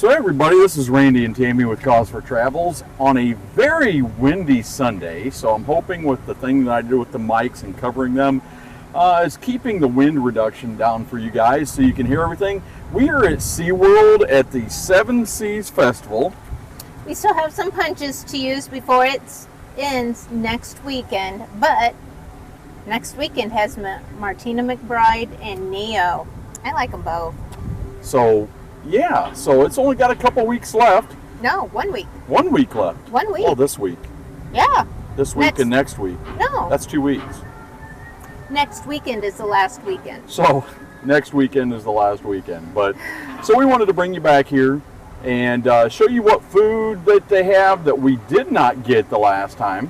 So hey everybody, this is Randy and Tammy with Cause for Travels on a very windy Sunday. So I'm hoping with the thing that I did with the mics and covering them is keeping the wind reduction down for you guys so you can hear everything. We are at SeaWorld at the Seven Seas Festival. We still have some punches to use before it ends next weekend, but next weekend has Martina McBride and Neo. I like them both. So yeah, so it's only got a couple weeks left. No, 1 week. 1 week left. 1 week. Oh, this week. Yeah. This week and next week. No. That's 2 weeks. Next weekend is the last weekend. So next weekend is the last weekend. But so we wanted to bring you back here and show you what food that they have that we did not get the last time.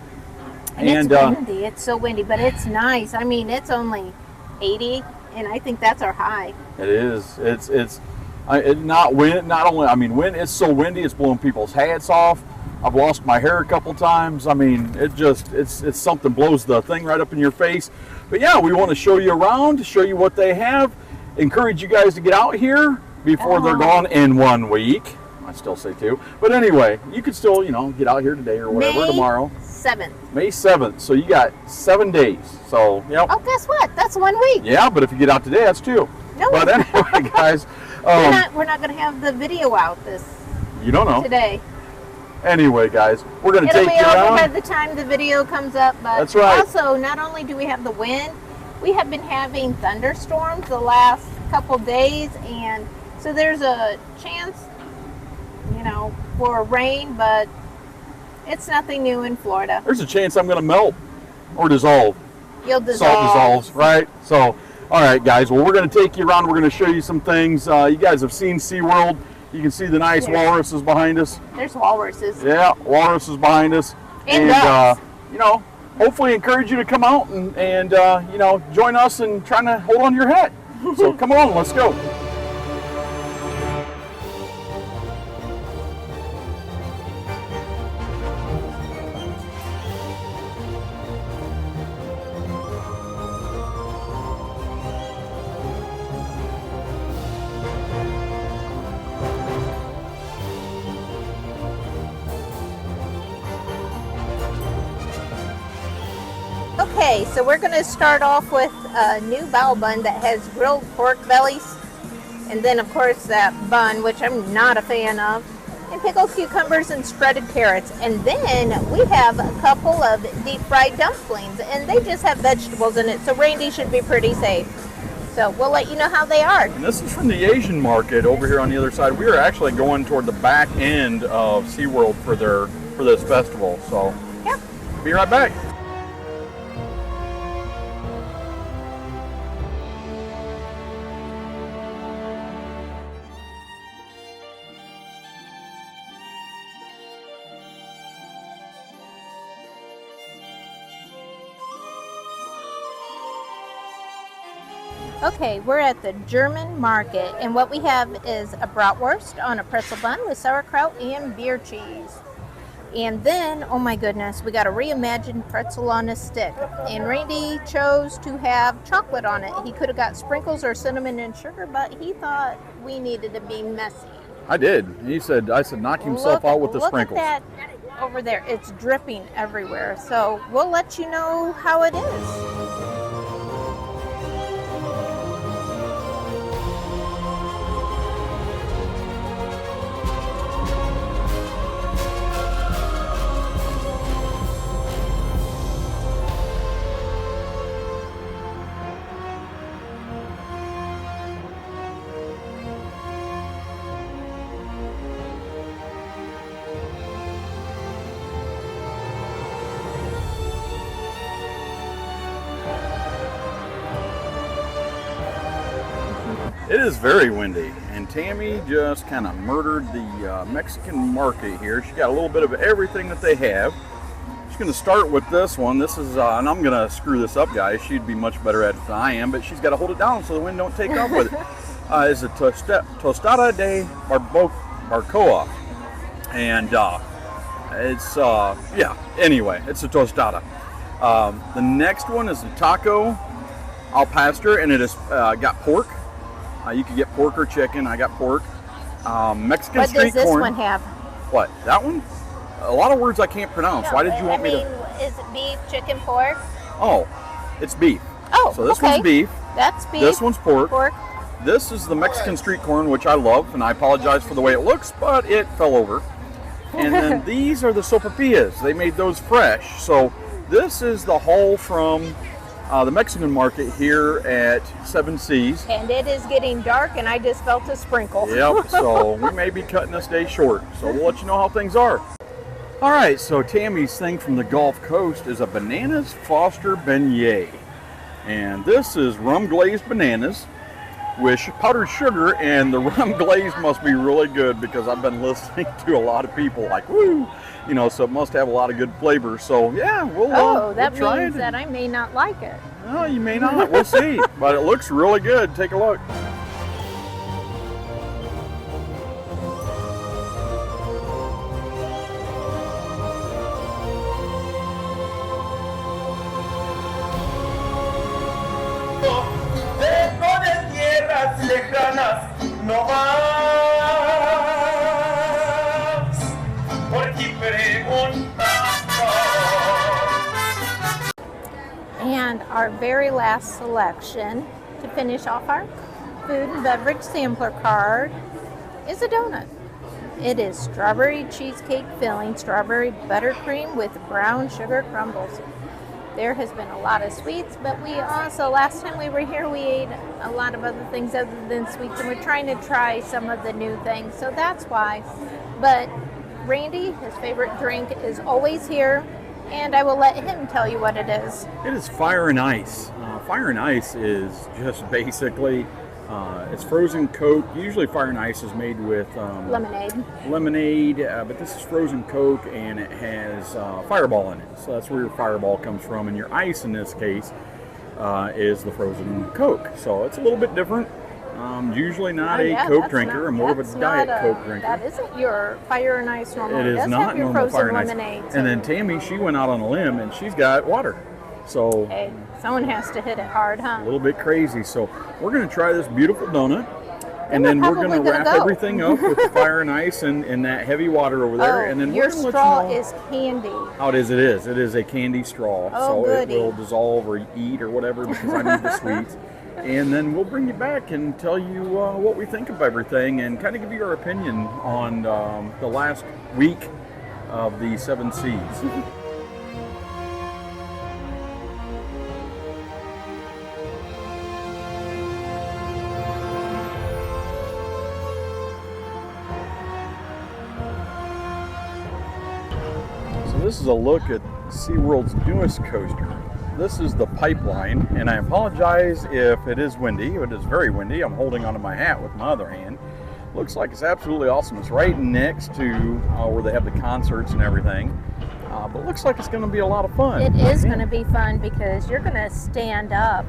And it's windy. It's so windy, but it's nice. I mean, it's only 80, and I think that's our high. It is. It's not wind. Not only. I mean, wind. It's so windy. It's blowing people's hats off. I've lost my hair a couple times. I mean, it's something, blows the thing right up in your face. But yeah, we want to show you around, show you what they have. Encourage you guys to get out here before they're gone in 1 week. I still say 2. But anyway, you could still, get out here today or whatever, tomorrow. May 7th. So you got 7 days. So, yep. Oh, guess what? That's 1 week. Yeah, but if you get out today, that's 2. No. But anyway, guys. We're not going to have the video out You don't know. today. Anyway, guys, we're going to take you It'll be over around. by the time the video comes up. But that's right. Also, not only do we have the wind, we have been having thunderstorms the last couple days, and so there's a chance, for rain, but it's nothing new in Florida. There's a chance I'm going to melt or dissolve. You'll dissolve. Salt dissolves, right? So, all right, guys. Well, we're going to take you around. We're going to show you some things. You guys have seen SeaWorld. You can see the nice walruses behind us. There's walruses. Yeah, walruses behind us. And hopefully encourage you to come out and join us in trying to hold on to your hat. So come on, let's go. Okay, so we're going to start off with a new bao bun that has grilled pork bellies, and then of course that bun, which I'm not a fan of, and pickled cucumbers and shredded carrots. And then we have a couple of deep fried dumplings, and they just have vegetables in it, so Randy should be pretty safe. So we'll let you know how they are. And this is from the Asian market over here on the other side. We are actually going toward the back end of SeaWorld for this festival. So yeah, be right back. Okay, we're at the German market, and what we have is a bratwurst on a pretzel bun with sauerkraut and beer cheese. And then, oh my goodness, we got a reimagined pretzel on a stick. And Randy chose to have chocolate on it. He could have got sprinkles or cinnamon and sugar, but he thought we needed to be messy. I did. I said, knock himself out with the sprinkles. Look at that over there. It's dripping everywhere. So we'll let you know how it is. It is very windy, and Tammy just kind of murdered the Mexican market here. She got a little bit of everything that they have. She's going to start with this one. This is, and I'm going to screw this up, guys. She'd be much better at it than I am, but she's got to hold it down so the wind don't take off with it. It's a tostada de barbacoa, and anyway, it's a tostada. The next one is the taco al pastor, and it has got pork. You can get pork or chicken. I got pork. Mexican What street does this corn. one have? What? That one? A lot of words I can't pronounce. No, Why did you want me to? Is it beef, chicken, pork? Oh, it's beef. Oh, so this okay. one's beef. That's beef. This one's pork. Pork. This is the Mexican street corn, which I love, and I apologize for the way it looks, but it fell over. And then these are the sopapillas. They made those fresh. So this is the haul from the Mexican market here at Seven Seas. And it is getting dark, and I just felt a sprinkle. Yep, so we may be cutting this day short. So we'll let you know how things are. All right, so Tammy's thing from the Gulf Coast is a Bananas Foster beignet. And this is rum glazed bananas with powdered sugar, and the rum glaze must be really good because I've been listening to a lot of people like, woo, you know, so it must have a lot of good flavor. So yeah, we'll that try means it. that I may not like it. No, you may not. We'll see. But it looks really good. Take a look. No más, porque And our very last selection to finish off our food and beverage sampler card is a donut. It is strawberry cheesecake filling, strawberry buttercream with brown sugar crumbles. There has been a lot of sweets, but we also, last time we were here, we ate a lot of other things other than sweets, and we're trying to try some of the new things, so that's why. But Randy, his favorite drink, is always here, and I will let him tell you what it is. It is Fire and Ice. Fire and Ice is just basically, it's frozen Coke. Usually Fire and Ice is made with lemonade, but this is frozen Coke, and it has Fireball in it. So that's where your Fireball comes from, and your ice in this case is the frozen Coke. So it's a little bit different. Usually not a Coke drinker. I'm more of a Diet Coke drinker. That isn't your Fire and Ice normally. It is not your normal frozen Fire and lemonade. Ice. And then Tammy, she went out on a limb, and she's got water. So hey, someone has to hit it hard, huh? A little bit crazy. So we're going to try this beautiful donut, and then we're going to wrap everything up with the Fire and Ice and that heavy water over there. And then your we're gonna straw let you know, is candy. Oh, it is. It is. It is a candy straw, so goody. it will dissolve or eat or whatever because I need the sweets. And then we'll bring you back and tell you what we think of everything and kind of give you our opinion on the last week of the Seven Seas. This is a look at SeaWorld's newest coaster. This is the Pipeline, and I apologize if it is windy. It is very windy. I'm holding onto my hat with my other hand. Looks like it's absolutely awesome. It's right next to where they have the concerts and everything. But it looks like it's going to be a lot of fun. It is going to be fun because you're going to stand up.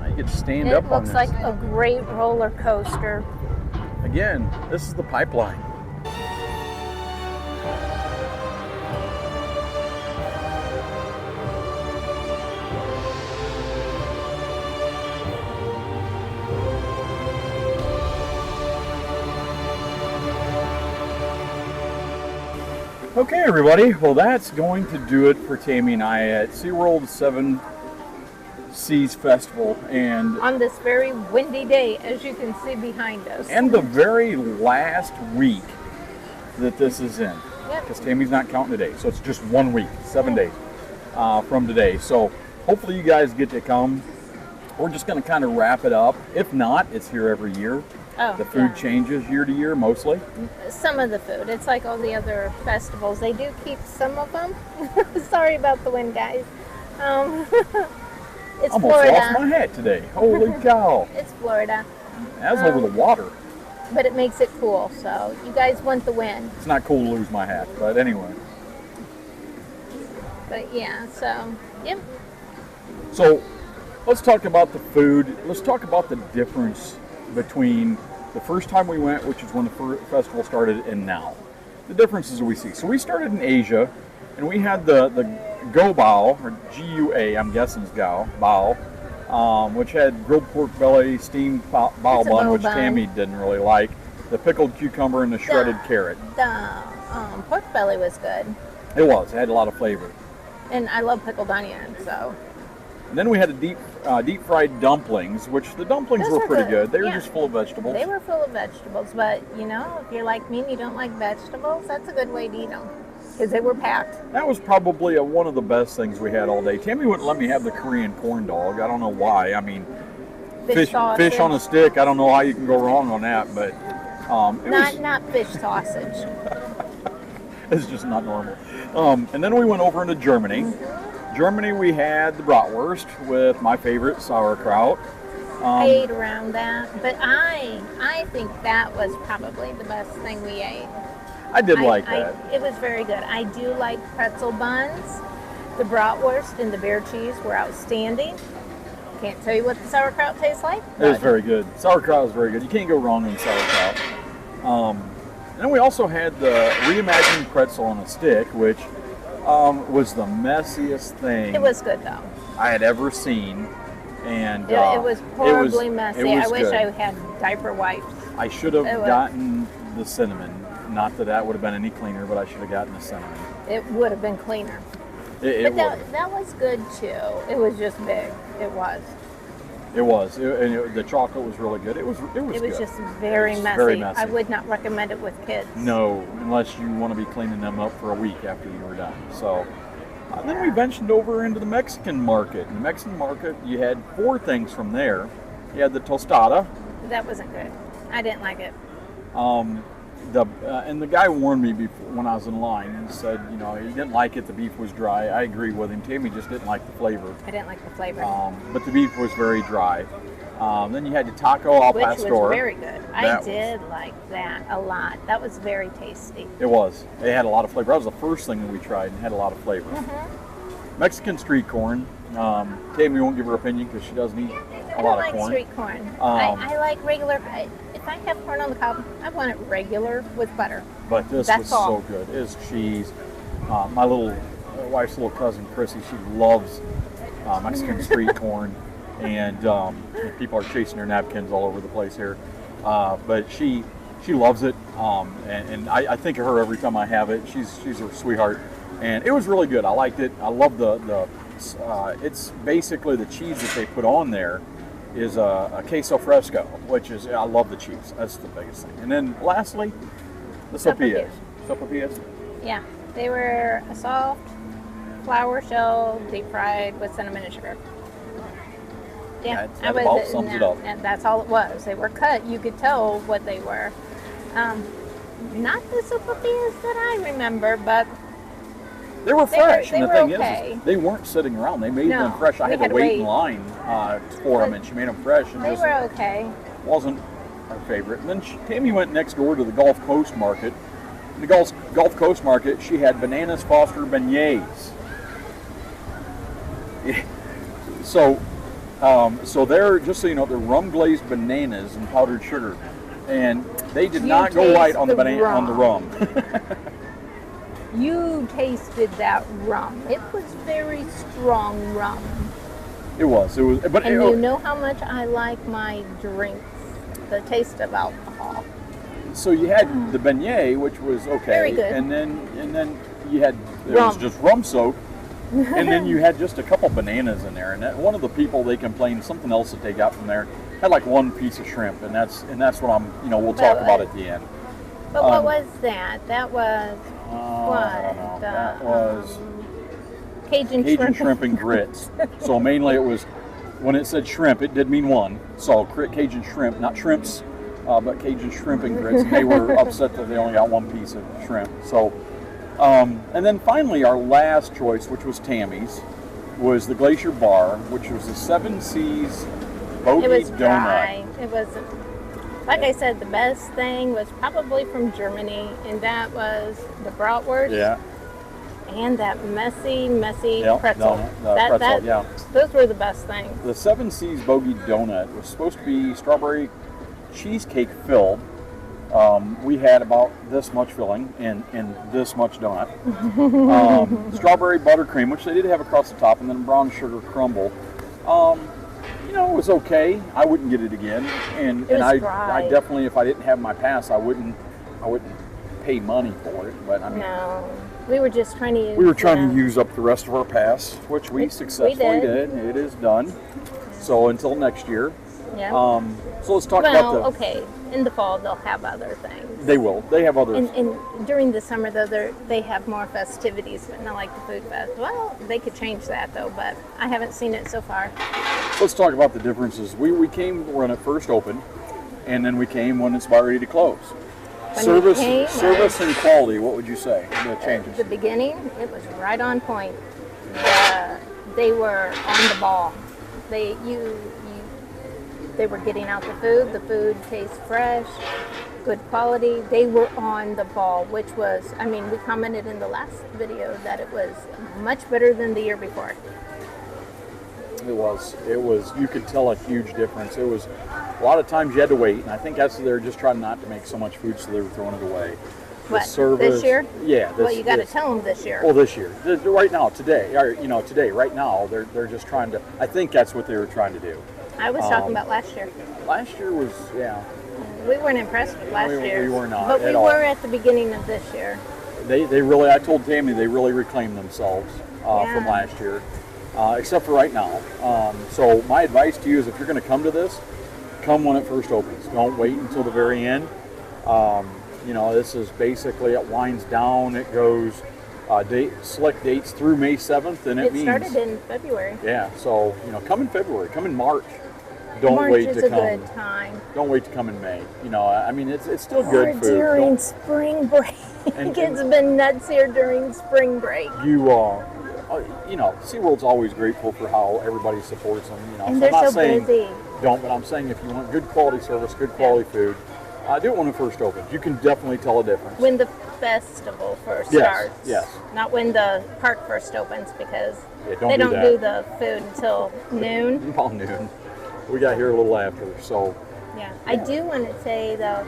You get to stand up on this. It looks like a great roller coaster. Again, this is the Pipeline. Okay, everybody. Well, that's going to do it for Tammy and I at SeaWorld Seven Seas Festival, and on this very windy day, as you can see behind us. And the very last week that this is in, because Tammy's not counting today, so it's just 1 week, 7 days from today. So hopefully you guys get to come. We're just going to kind of wrap it up. If not, it's here every year. The food changes year to year, mostly. Some of the food. It's like all the other festivals. They do keep some of them. Sorry about the wind, guys. It's almost Florida. Lost my hat today. Holy cow. It's Florida. That's over the water. But it makes it cool, so you guys want the win. It's not cool to lose my hat, but anyway. But yeah, so, yep. So, let's talk about the food. Let's talk about the difference between the first time we went, which is when the festival started, and now. The differences we see. So we started in Asia, and we had the GOBOW, or G-U-A, I'm guessing is bao, which had grilled pork belly, steamed bao bun, which Tammy didn't really like. the pickled cucumber and the shredded carrot. The pork belly was good, It was. It had a lot of flavor. and I love pickled onion. So And then we had the deep fried dumplings, which the dumplings Those were were pretty good. good. They were Yeah. just full of vegetables. they were full of vegetables, but you know, if you're like me and you don't like vegetables, that's a good way to eat them because they were packed. That was probably one of the best things we had all day. Tammy wouldn't let me have the Korean corn dog. I don't know why. I mean, fish on a stick. I don't know how you can go wrong on that, but Not fish sausage. it's just not normal. And then we went over into Germany. Germany, we had the bratwurst with my favorite sauerkraut. I ate around that, but I think that was probably the best thing we ate. I did like that. It was very good. I do like pretzel buns. The bratwurst and the beer cheese were outstanding. Can't tell you what the sauerkraut tastes like. It was but very good. Sauerkraut was very good. You can't go wrong in sauerkraut. And then we also had the reimagined pretzel on a stick, which was the messiest thing It was good though. I had ever seen. And It was horribly it messy. was I wish good. I had diaper wipes. I should have it was. gotten the cinnamon. Not that that would have been any cleaner, but I should have gotten the cinnamon. It would have been cleaner. It But was. that was good too. It was just big. It was. It was. The chocolate was really good. It was It was good. just very It was messy. very messy. I would not recommend it with kids. No, unless you want to be cleaning them up for a week after you were done. So then we ventured over into the Mexican market. In the Mexican market, you had 4 things from there. You had the tostada. That wasn't good. I didn't like it. And the guy warned me before, when I was in line. He said, you know, he didn't like it. The beef was dry. I agree with him. Tammy just didn't like the flavor. I didn't like the flavor. But the beef was very dry. Then you had the taco al Which pastor. was very good. I That did like that a lot. That was very tasty. It was. It had a lot of flavor. That was the first thing that we tried and had a lot of flavor. Mexican street corn. Tammy won't give her opinion because she doesn't eat a lot of I don't like corn. street corn. I like regular. If I have corn on the cob, I want it regular with butter. But this That's was all. so good. It's cheese. My little wife's little cousin Chrissy, she loves Mexican street corn, and people are chasing her napkins all over the place here. But she loves it, and I think of her every time I have it. She's a sweetheart, and it was really good. I liked it. I love the it's basically the cheese that they put on there is a queso fresco, which is, I love the cheese. That's the biggest thing. And then lastly, the sopapillas. Sopapillas. Yeah, they were a soft flour shell, deep fried with cinnamon and sugar. Yeah, That about sums it up. And that's all it was. They were cut. You could tell what they were. Not the sopapillas that I remember, but They were fresh, they and the were thing okay. is they weren't sitting around. They made No, them fresh. I we had had to to wait in wait. line for them, and she made them fresh, and they just were okay. wasn't our favorite. And then Tammy went next door to the Gulf Coast Market. In the Gulf Coast Market, she had Bananas Foster beignets. So they're, just so you know, they're rum glazed bananas and powdered sugar, and they did You not go light taste on the the banana on the rum. You tasted that rum. It was very strong rum. It was, but And you know how much I like my drinks, the taste of alcohol. So you had the beignet, which was okay, Very good. and then you had it Rum. was just rum soaked, and then you had just a couple bananas in there. And one of the people, they complained something else that they got from there had like one piece of shrimp, and that's what I'm we'll talk about at the end. But what was that? That was I don't know. That was Cajun shrimp and grits. So mainly it was, when it said shrimp, it did mean one. So Cajun shrimp, not shrimps, but Cajun shrimp and grits. And they were upset that they only got one piece of shrimp. So, and then finally our last choice, which was Tammy's, was the Glacier Bar, which was the 7 Seas Bogey It was Donut. dry. It was, like I said, the best thing was probably from Germany, and that was the bratwurst. Yeah. And that messy Yeah, pretzel. the pretzel, yeah. Those were the best things. The 7 Seas Bogey Donut was supposed to be strawberry cheesecake filled. We had about this much filling and this much donut. Strawberry buttercream, which they did have across the top, and then brown sugar crumble. You know, it was okay. I wouldn't get it again, and was I dry. definitely, if I didn't have my pass, I wouldn't pay money for it. But I mean, No, we were just trying to use. we were trying to use up the rest of our pass, which we successfully did. did. It is done. So until next year. Yeah. So let's talk about the. Okay. In the fall, they'll have other things. They will. They have other. And during the summer, though, they have more festivities, but not like the food fest. Well, they could change that, though, but I haven't seen it so far. Let's talk about the differences. We came when it first opened, and then we came when it's about ready to close. When Service, we came, service, and quality. What would you say? The changes. At the beginning, it was right on point. They were on the ball. They were getting out the food. The food tastes fresh, good quality. They were on the ball, which was, I mean, we commented in the last video that it was much better than the year before. It was, you could tell a huge difference. It was, a lot of times you had to wait, and I think that's, they're just trying not to make so much food, so they were throwing it away. What, service, this year? Yeah. Well, you got to tell them this year. Well, this year. Right now, today, or, today, right now, they're just trying to, I think that's what they were trying to do. I was talking about last year. Last year was, yeah. We weren't impressed with last year. We were not But at we all. were at the beginning of this year. They really, I told Tammy, they really reclaimed themselves from last year, except for right now. So my advice to you is if you're going to come to this, come when it first opens. Don't wait until the very end. This is basically, it winds down, it goes, select dates through May 7th, and it means... It started in February. Yeah, so, come in February, come in March. Don't March wait is to a come. good time. Don't wait to come in May. I mean, it's still good Or food. during spring break. And- It's been nuts here during spring break. SeaWorld's always grateful for how everybody supports them. And so they're I'm not so saying busy. don't, but I'm saying if you want good quality service, good quality food, do it when it first opens. You can definitely tell a difference. When the festival first Yes, starts. yes. Not when the park first opens, because don't they do don't that. do the food until noon. About noon. We got here a little after, so. Yeah. I do want to say, though,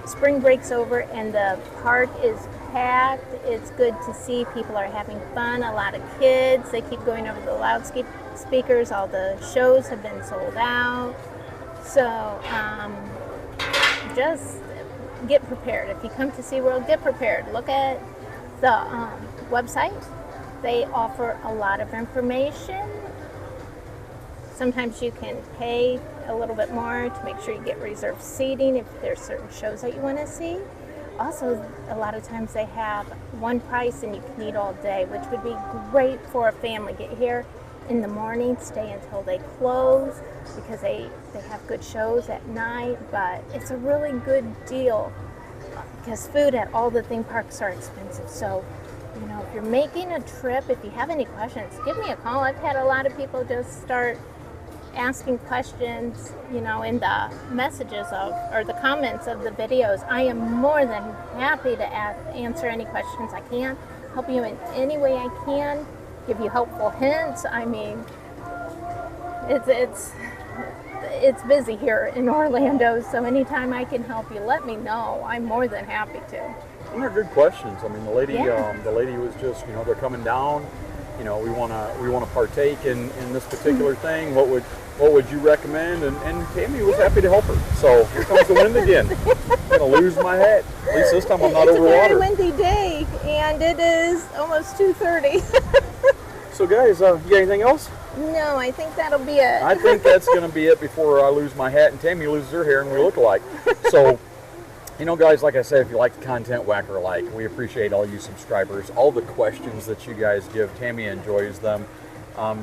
spring break's over and the park is packed. It's good to see people are having fun. A lot of kids. They keep going over the loudspeakers. All the shows have been sold out. So just get prepared. If you come to SeaWorld, get prepared. Look at the website. They offer a lot of information. Sometimes you can pay a little bit more to make sure you get reserved seating if there's certain shows that you want to see. Also, a lot of times they have one price and you can eat all day, which would be great for a family. Get here in the morning, stay until they close, because they have good shows at night, but it's a really good deal because food at all the theme parks are expensive. So, if you're making a trip, if you have any questions, give me a call. I've had a lot of people just start asking questions, in the messages or the comments of the videos. I am more than happy to answer any questions I can, help you in any way I can, give you helpful hints. I mean, it's busy here in Orlando, so anytime I can help you, let me know. I'm more than happy to. And they're good questions. I mean, the lady Yeah. was just, they're coming down. We want to partake in this particular thing. What would you recommend? And Tammy was happy to help her. So here comes the wind again. I'm gonna lose my hat. At least this time I'm not over It's a water. very windy day, and it is almost 2:30. So guys, you got anything else? No, I think that'll be it. I think that's gonna be it before I lose my hat and Tammy loses her hair and we look alike. So. Guys, like I said, if you like the content, whack or like. We appreciate all you subscribers, all the questions that you guys give. Tammy enjoys them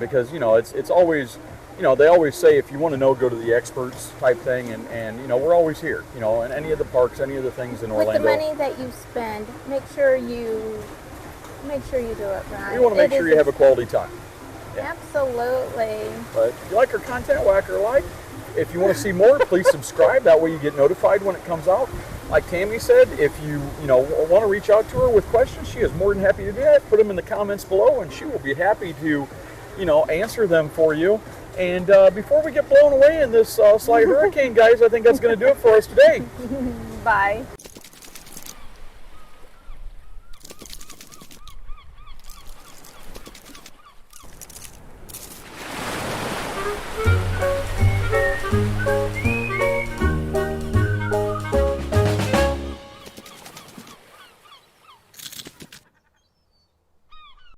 because, it's always, they always say if you want to know, go to the experts type thing. And we're always here, in any of the parks, any of the things in Orlando. With the money that you spend, make sure you do it right. You want to make sure you have a quality time. Yeah. Absolutely. But if you like our content, whack or like. If you want to see more, please subscribe. That way you get notified when it comes out. Like Tammy said, if you want to reach out to her with questions, she is more than happy to do that. Put them in the comments below, and she will be happy to, answer them for you. And before we get blown away in this slight hurricane, guys, I think that's going to do it for us today. Bye.